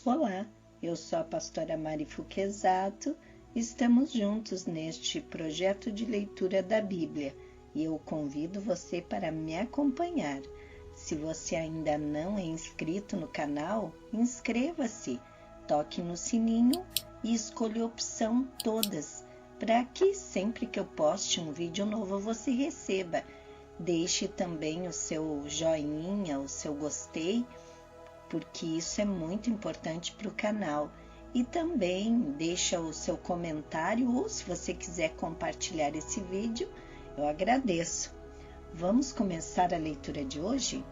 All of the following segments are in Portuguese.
Olá, eu sou a pastora Mari Fuquezato. Estamos juntos neste projeto de leitura da Bíblia e eu convido você para me acompanhar. Se você ainda não é inscrito no canal, inscreva-se, toque no sininho e escolha a opção Todas, para que sempre que eu poste um vídeo novo você receba. Deixe também o seu joinha, o seu gostei, porque isso é muito importante para o canal. E também deixa o seu comentário ou se você quiser compartilhar esse vídeo, eu agradeço. Vamos começar a leitura de hoje?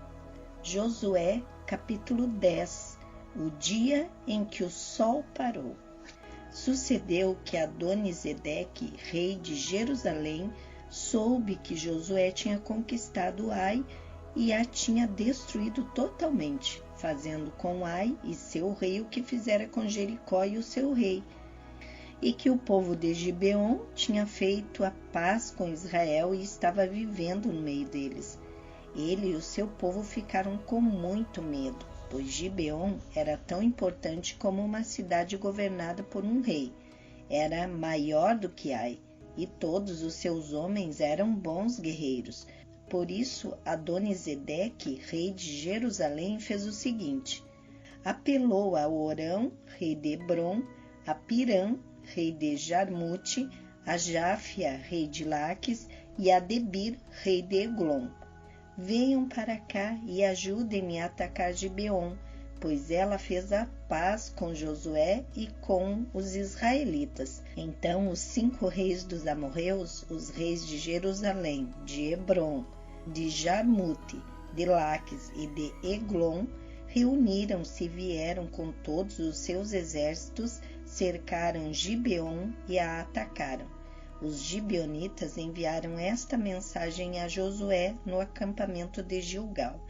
Josué, capítulo 10, o dia em que o sol parou. Sucedeu que Adonisedeque, rei de Jerusalém, soube que Josué tinha conquistado Ai e a tinha destruído totalmente, fazendo com Ai e seu rei o que fizera com Jericó e o seu rei, e que o povo de Gibeon tinha feito a paz com Israel e estava vivendo no meio deles. Ele e o seu povo ficaram com muito medo, pois Gibeon era tão importante como uma cidade governada por um rei. Era maior do que Ai, e todos os seus homens eram bons guerreiros. Por isso, Adonisedeque, rei de Jerusalém, fez o seguinte: apelou a Orão, rei de Hebron, a Pirã, rei de Jarmute, a Jáfia, rei de Laques, e a Debir, rei de Eglon. Venham para cá e ajudem-me a atacar Gibeon, pois ela fez a paz com Josué e com os israelitas. Então os 5 reis dos amorreus, os reis de Jerusalém, de Hebron, de Jarmute, de Laques e de Eglon, reuniram-se e vieram com todos os seus exércitos, cercaram Gibeon e a atacaram. Os gibeonitas enviaram esta mensagem a Josué no acampamento de Gilgal: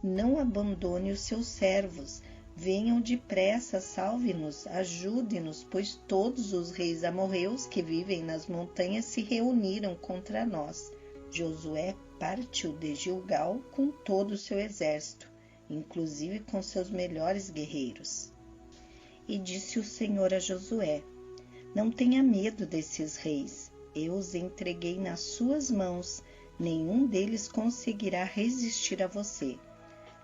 não abandone os seus servos, venham depressa, salve-nos, ajude-nos, pois todos os reis amorreus que vivem nas montanhas se reuniram contra nós. Josué partiu de Gilgal com todo o seu exército, inclusive com seus melhores guerreiros. E disse o Senhor a Josué: não tenha medo desses reis, eu os entreguei nas suas mãos, nenhum deles conseguirá resistir a você.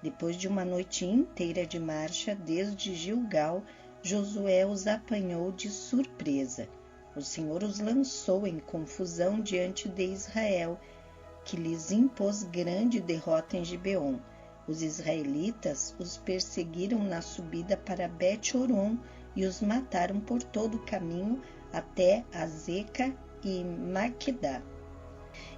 Depois de uma noite inteira de marcha desde Gilgal, Josué os apanhou de surpresa. O Senhor os lançou em confusão diante de Israel, que lhes impôs grande derrota em Gibeon. Os israelitas os perseguiram na subida para Bet-Horon e os mataram por todo o caminho até Azeca e Maquedá.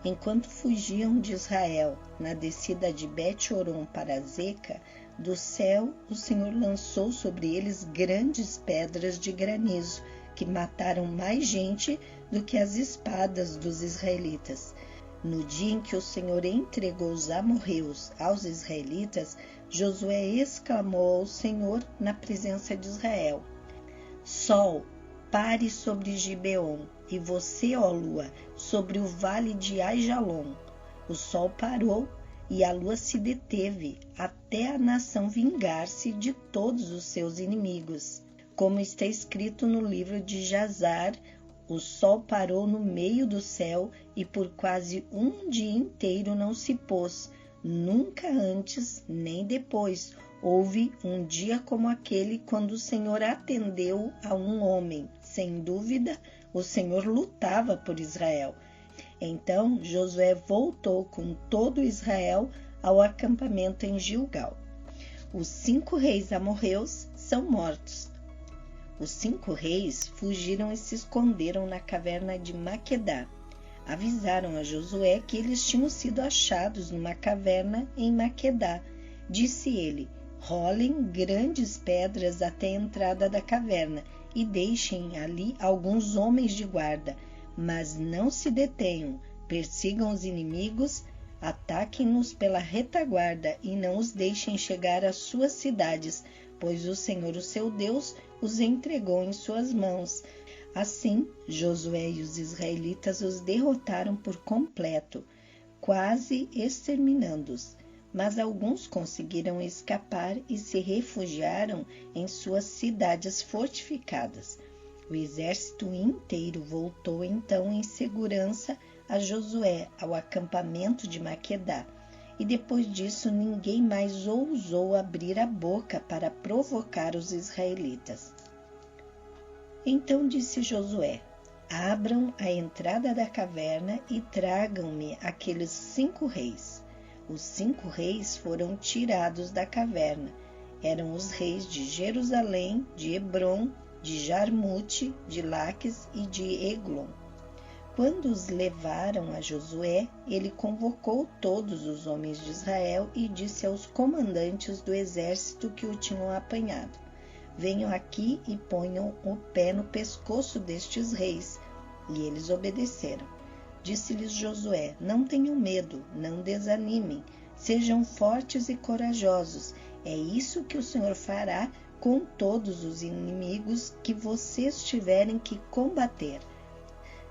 Enquanto fugiam de Israel na descida de Bet-Horon para Azeca, do céu o Senhor lançou sobre eles grandes pedras de granizo, que mataram mais gente do que as espadas dos israelitas. No dia em que o Senhor entregou os amorreus aos israelitas, Josué exclamou ao Senhor na presença de Israel: Sol, pare sobre Gibeon, e você, ó lua, sobre o vale de Aijalon. O sol parou e a lua se deteve, até a nação vingar-se de todos os seus inimigos. Como está escrito no livro de Jazar, o sol parou no meio do céu e por quase um dia inteiro não se pôs. Nunca antes nem depois houve um dia como aquele quando o Senhor atendeu a um homem. Sem dúvida, o Senhor lutava por Israel. Então Josué voltou com todo Israel ao acampamento em Gilgal. Os 5 reis amorreus são mortos. Os 5 reis fugiram e se esconderam na caverna de Maquedá. Avisaram a Josué que eles tinham sido achados numa caverna em Maquedá. Disse ele: rolem grandes pedras até a entrada da caverna e deixem ali alguns homens de guarda, mas não se detenham, persigam os inimigos, ataquem-nos pela retaguarda e não os deixem chegar às suas cidades, pois o Senhor, o seu Deus, os entregou em suas mãos. Assim, Josué e os israelitas os derrotaram por completo, quase exterminando-os. mas alguns conseguiram escapar e se refugiaram em suas cidades fortificadas. O exército inteiro voltou então em segurança a Josué ao acampamento de Maquedá, e depois disso ninguém mais ousou abrir a boca para provocar os israelitas. Então disse Josué: abram a entrada da caverna e tragam-me aqueles 5 reis. Os 5 reis foram tirados da caverna. Eram os reis de Jerusalém, de Hebrom, de Jarmute, de Laques e de Eglon. Quando os levaram a Josué, ele convocou todos os homens de Israel e disse aos comandantes do exército que o tinham apanhado: venham aqui e ponham o pé no pescoço destes reis. E eles obedeceram. Disse-lhes Josué: não tenham medo, não desanimem, sejam fortes e corajosos. É isso que o Senhor fará com todos os inimigos que vocês tiverem que combater.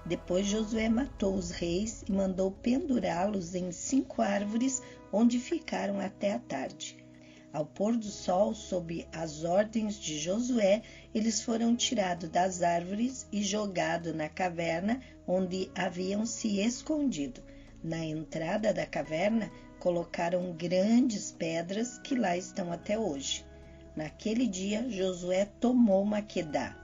Depois Josué matou os reis e mandou pendurá-los em 5 árvores, onde ficaram até a tarde. Ao pôr do sol, sob as ordens de Josué, eles foram tirados das árvores e jogados na caverna onde haviam se escondido. Na entrada da caverna, colocaram grandes pedras que lá estão até hoje. Naquele dia, Josué tomou Maquedá,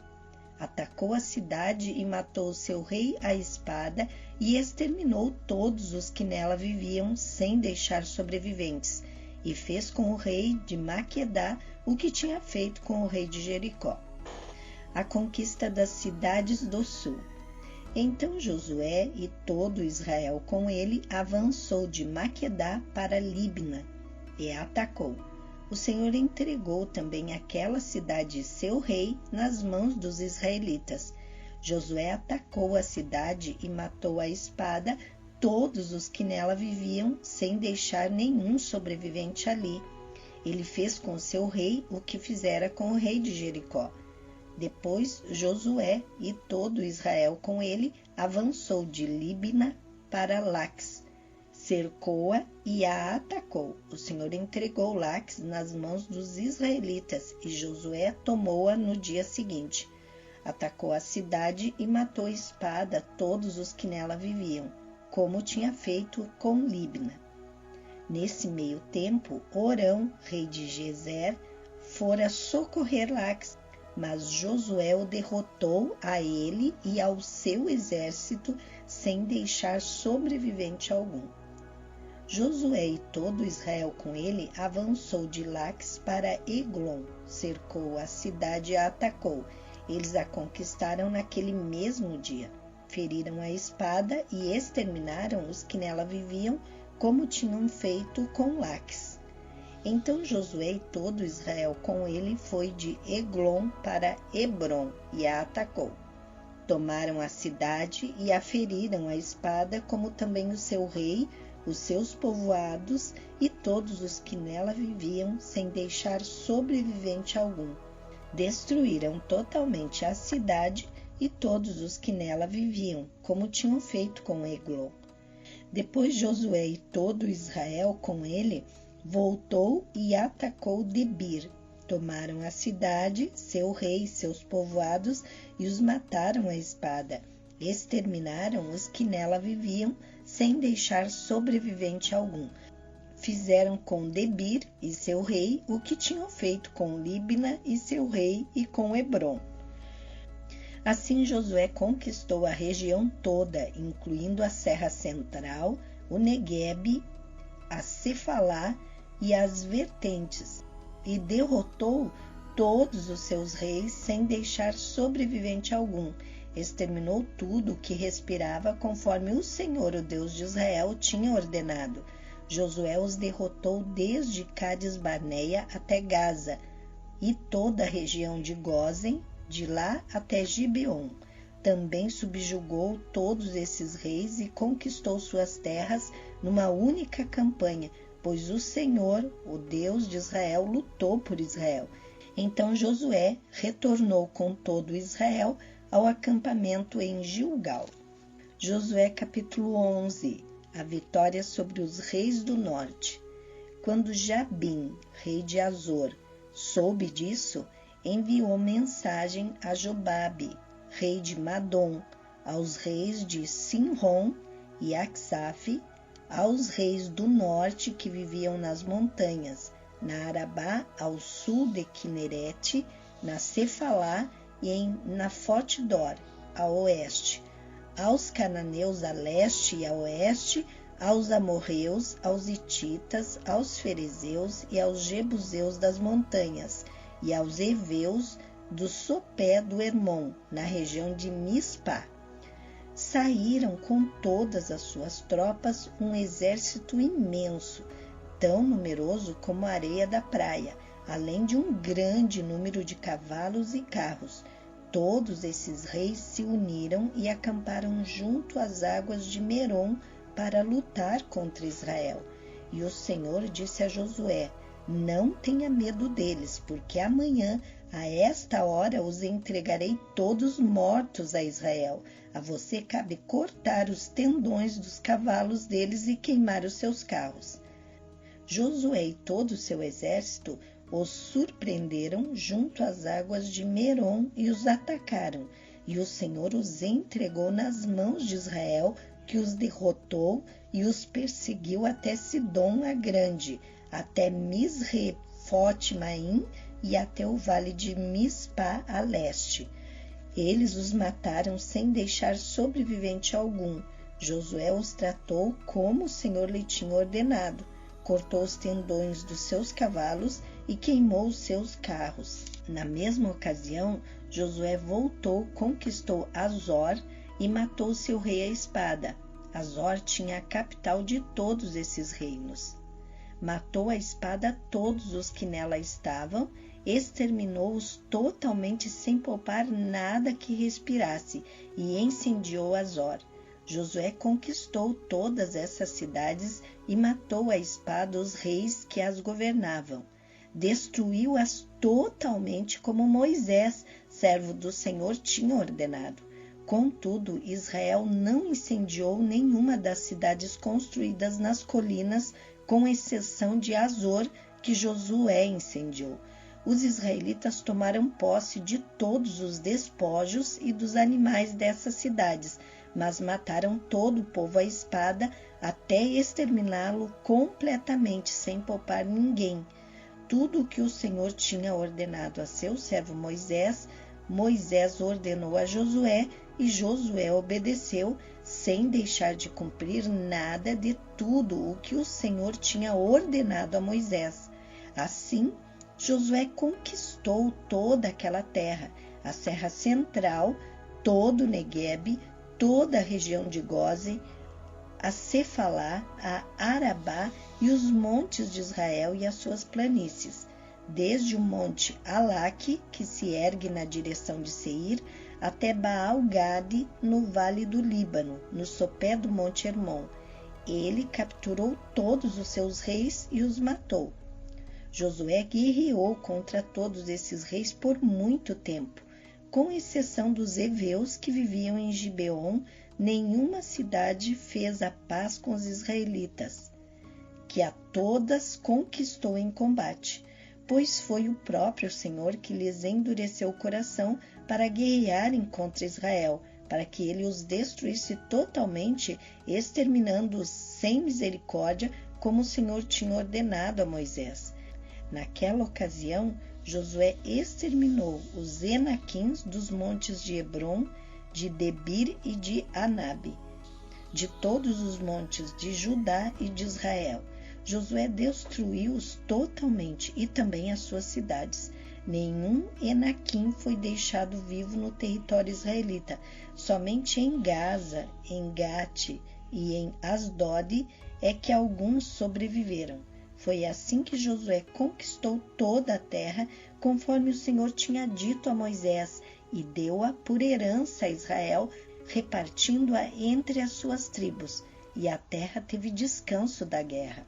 atacou a cidade e matou seu rei à espada e exterminou todos os que nela viviam, sem deixar sobreviventes, e fez com o rei de Maquedá o que tinha feito com o rei de Jericó. A conquista das cidades do sul. Então Josué e todo Israel com ele avançou de Maquedá para Libna e a atacou. O Senhor entregou também aquela cidade e seu rei nas mãos dos israelitas. Josué atacou a cidade e matou à espada todos os que nela viviam, sem deixar nenhum sobrevivente ali. Ele fez com seu rei o que fizera com o rei de Jericó. Depois Josué e todo Israel com ele avançou de Libna para Laques, cercou-a e a atacou. O Senhor entregou Laques nas mãos dos israelitas e Josué tomou-a no dia seguinte. Atacou a cidade e matou à espada todos os que nela viviam, como tinha feito com Libna. Nesse meio tempo, Orão, rei de Gezer, fora socorrer Laques, mas Josué o derrotou a ele e ao seu exército, sem deixar sobrevivente algum. Josué e todo Israel com ele avançou de Laques para Eglon, cercou a cidade e a atacou. Eles a conquistaram naquele mesmo dia. Feriram a espada e exterminaram os que nela viviam, como tinham feito com Laques. Então Josué e todo Israel com ele foi de Eglon para Hebrom e a atacou. Tomaram a cidade e a feriram a espada, como também o seu rei, os seus povoados e todos os que nela viviam, sem deixar sobrevivente algum. Destruíram totalmente a cidade e todos os que nela viviam, como tinham feito com Eglon. Depois Josué e todo Israel com ele voltou e atacou Debir. Tomaram a cidade, seu rei e seus povoados e os mataram à espada. Exterminaram os que nela viviam, sem deixar sobrevivente algum. Fizeram com Debir e seu rei o que tinham feito com Libna e seu rei e com Hebrom. Assim Josué conquistou a região toda, incluindo a Serra Central, o Neguebe, a Cefalá e as vertentes, e derrotou todos os seus reis sem deixar sobrevivente algum. Exterminou tudo o que respirava, conforme o Senhor, o Deus de Israel, tinha ordenado. Josué os derrotou desde Cades-Barneia até Gaza e toda a região de Gósen, de lá até Gibeon. Também subjugou todos esses reis e conquistou suas terras numa única campanha, pois o Senhor, o Deus de Israel, lutou por Israel. Então Josué retornou com todo Israel ao acampamento em Gilgal. Josué capítulo 11. A vitória sobre os reis do norte. Quando Jabim, rei de Azor, soube disso, enviou mensagem a Jobabe, rei de Madom, aos reis de Sinrom e Aksaf, aos reis do norte que viviam nas montanhas, na Arabá, ao sul de Quinerete, na Cefalá e em Nafote-dor, a oeste, aos cananeus a leste e a oeste, aos amorreus, aos hititas, aos ferezeus e aos jebuseus das montanhas, e aos heveus do sopé do Hermon, na região de Mispá. Saíram com todas as suas tropas um exército imenso, tão numeroso como a areia da praia, além de um grande número de cavalos e carros. Todos esses reis se uniram e acamparam junto às águas de Merom para lutar contra Israel. E o Senhor disse a Josué: não tenha medo deles, porque amanhã, a esta hora, os entregarei todos mortos a Israel. A você cabe cortar os tendões dos cavalos deles e queimar os seus carros. Josué e todo o seu exército os surpreenderam junto às águas de Merom e os atacaram. E o Senhor os entregou nas mãos de Israel, que os derrotou e os perseguiu até Sidom a Grande, até Misrefote-maim e até o vale de Mispá a leste. Eles os mataram sem deixar sobrevivente algum. Josué os tratou como o Senhor lhe tinha ordenado. Cortou os tendões dos seus cavalos e queimou os seus carros. Na mesma ocasião, Josué voltou, conquistou Azor e matou seu rei à espada. Azor tinha a capital de todos esses reinos. Matou à espada todos os que nela estavam, exterminou-os totalmente sem poupar nada que respirasse e incendiou Azor. Josué conquistou todas essas cidades e matou à espada os reis que as governavam. Destruiu-as totalmente como Moisés, servo do Senhor, tinha ordenado. Contudo, Israel não incendiou nenhuma das cidades construídas nas colinas, com exceção de Azor, que Josué incendiou. Os israelitas tomaram posse de todos os despojos e dos animais dessas cidades, mas mataram todo o povo à espada até exterminá-lo completamente, sem poupar ninguém. Tudo o que o Senhor tinha ordenado a seu servo Moisés, Moisés ordenou a Josué, e Josué obedeceu, sem deixar de cumprir nada de tudo o que o Senhor tinha ordenado a Moisés. Assim, Josué conquistou toda aquela terra, a Serra Central, todo o Neguebe, toda a região de Gósen, a Cefalá, a Arabá e os montes de Israel e as suas planícies, desde o monte Alaque, que se ergue na direção de Seir, até Baal-Gade, no vale do Líbano, no sopé do monte Hermon. Ele capturou todos os seus reis e os matou. Josué guerreou contra todos esses reis por muito tempo. Com exceção dos heveus que viviam em Gibeon, nenhuma cidade fez a paz com os israelitas, que a todas conquistou em combate, pois foi o próprio Senhor que lhes endureceu o coração para guerrearem contra Israel, para que ele os destruísse totalmente, exterminando-os sem misericórdia, como o Senhor tinha ordenado a Moisés. Naquela ocasião, Josué exterminou os Enaquins dos montes de Hebron, de Debir e de Anabe, de todos os montes de Judá e de Israel. Josué destruiu-os totalmente e também as suas cidades. Nenhum Enaquim foi deixado vivo no território israelita. Somente em Gaza, em Gate e em Asdod é que alguns sobreviveram. Foi assim que Josué conquistou toda a terra, conforme o Senhor tinha dito a Moisés, e deu-a por herança a Israel, repartindo-a entre as suas tribos, e a terra teve descanso da guerra.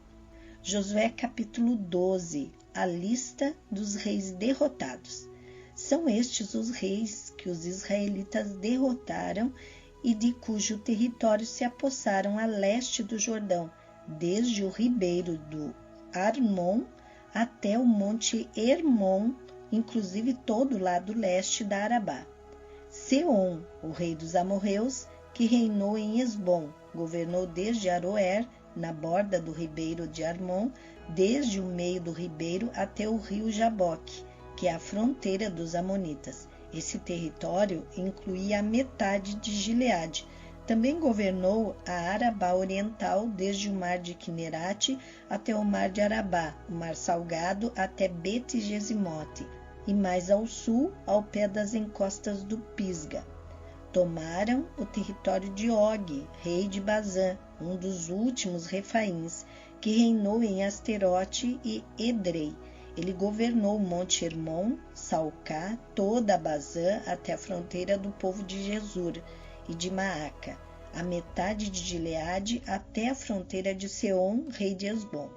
Josué capítulo 12. A lista dos reis derrotados. São estes os reis que os israelitas derrotaram e de cujo território se apossaram a leste do Jordão, desde o ribeiro do Arnon até o monte Hermon, inclusive todo o lado leste da Arabá. Seom, o rei dos amorreus, que reinou em Esbom, governou desde Aroer, na borda do ribeiro de Armon, desde o meio do ribeiro até o rio Jaboque, que é a fronteira dos amonitas. Esse território incluía a metade de Gileade. Também governou a Arabá Oriental, desde o mar de Quinerate até o mar de Arabá, o mar Salgado até Bet-Gesimote, e mais ao sul, ao pé das encostas do Pisga. Tomaram o território de Og, rei de Bazã, um dos últimos refaíns, que reinou em Asterote e Edrei. Ele governou o monte Hermon, Salcá, toda a Bazã até a fronteira do povo de Jesur e de Maaca, a metade de Gileade até a fronteira de Seom, rei de Esbom.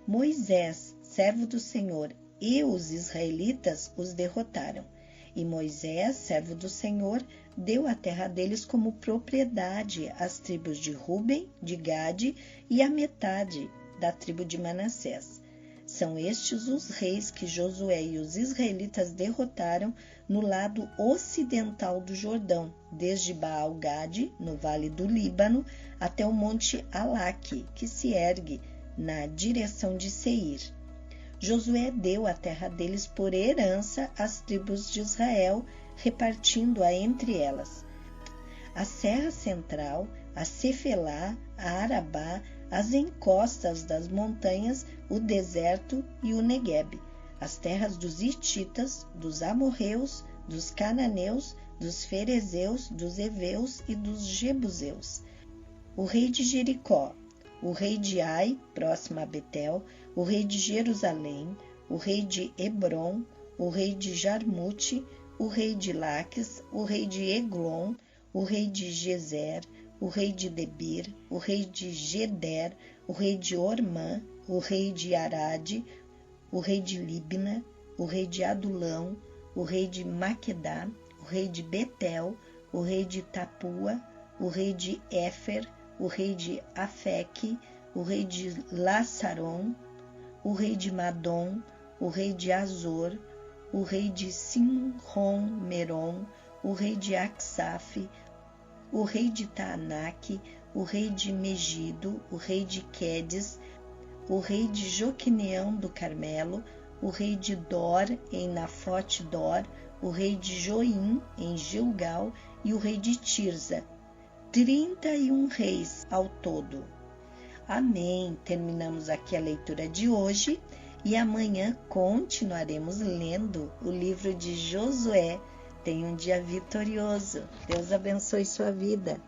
Moisés, servo do Senhor, e os israelitas os derrotaram. E Moisés, servo do Senhor, deu a terra deles como propriedade às tribos de Ruben, de Gade e a metade da tribo de Manassés. São estes os reis que Josué e os israelitas derrotaram no lado ocidental do Jordão, desde Baal-Gade, no vale do Líbano, até o monte Alaque, que se ergue na direção de Seir. Josué deu a terra deles por herança às tribos de Israel, repartindo-a entre elas. A Serra Central, a Cefelá, a Arabá, as encostas das montanhas, o deserto e o Neguebe, as terras dos hititas, dos amorreus, dos cananeus, dos ferezeus, dos heveus e dos jebuseus. O rei de Jericó, o rei de Ai, próximo a Betel, o rei de Jerusalém, o rei de Hebron, o rei de Jarmute, o rei de Laques, o rei de Eglon, o rei de Gezer, o rei de Debir, o rei de Geder, o rei de Ormã, o rei de Arade, o rei de Libna, o rei de Adulão, o rei de Maquedá, o rei de Betel, o rei de Tapua, o rei de Éfer, o rei de Afeque, o rei de Lassaron, o rei de Madom, o rei de Azor, o rei de Simron Meron, o rei de Aksaf, o rei de Taanaque, o rei de Megido, o rei de Quedes, o rei de Joquineão do Carmelo, o rei de Dor em Nafote Dor, o rei de Joim em Gilgal e o rei de Tirza. 31 reis ao todo. Amém. Terminamos aqui a leitura de hoje e amanhã continuaremos lendo o livro de Josué. Tenha um dia vitorioso. Deus abençoe sua vida.